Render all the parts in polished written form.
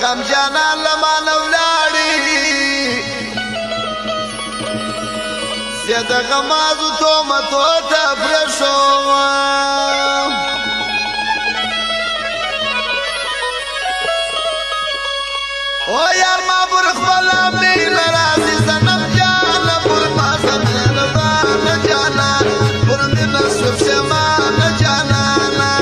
غم جانان لمانه ولاړي زه د غمازو تهمتو ته پرېښوم او یار ما پر خپله مینه راځي صنم جانه پر ما مهربانه جانان پر مینه سور شمانه جانانه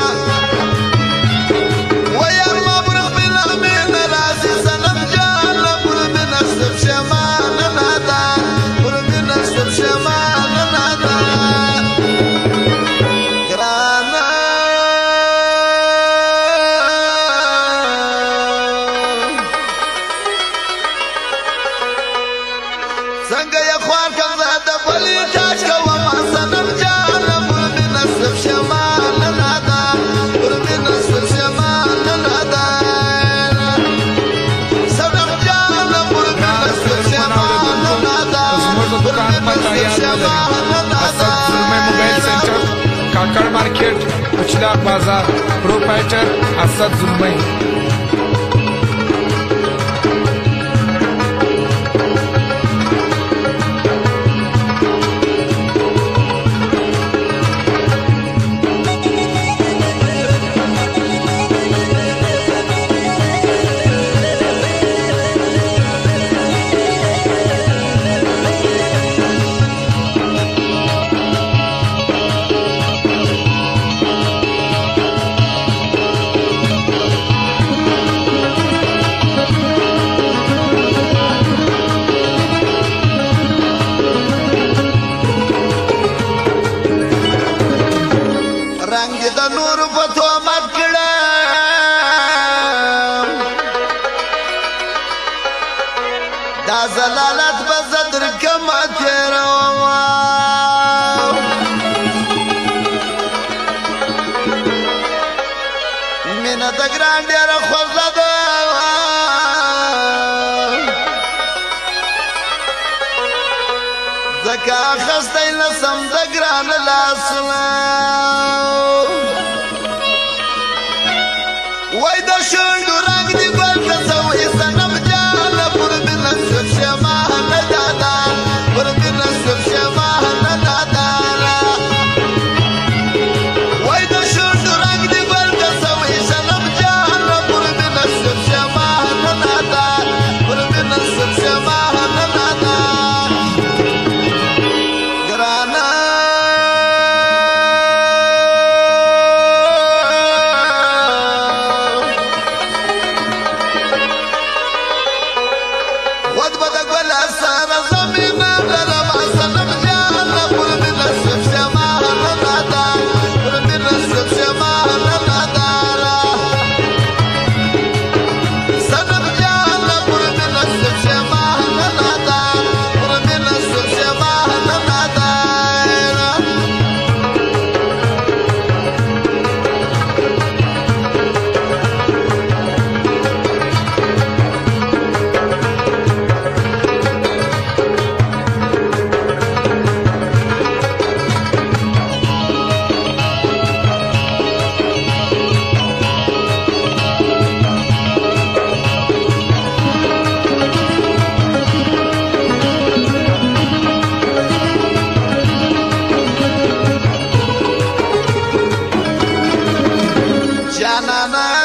او یار ما پر خپله مینه راځي صنم جانه پر مینه سور شمانه نادان پر مینه سور شمانه نادان ګرانه څنګه یې خوار کړم زه د بلې تاج کوم صنم جانه پر مینه سور شمانه نادان پر مینه سور شمانه نادان صنم جانه پر مینه سور شمانه نادان پر مینه سور شمانه نادان موبایل سنټر کاکړ مارکیټ اچلاق بازار پروپرائټر اسد زلمی رنگ د نور په تهمت کړم دا زلالت به زه درکمه تېروم مینه د ګران ډېره خوږه ده ځکه اخیستی نه سم د ګرانه لاسونه وای د شونډو رنګ دې ګل ته سوی صنم جانه پر مینه سور شمانه دادان پر مینه سور شمانه دادانه وای د شونډو رنګ دې ګل ته سوی صنم جانه پر مینه سور شمانه دادان پر مینه سور شمانه دادان ګرانه ود بد ګل سره زمینه لرم صنم جانه پر مینه سور شمانه نادان پر مینه سور شمانه نادان صنم جانه پر مینه سور شمانه نادان پر مینه سور شمانه نادان جانانا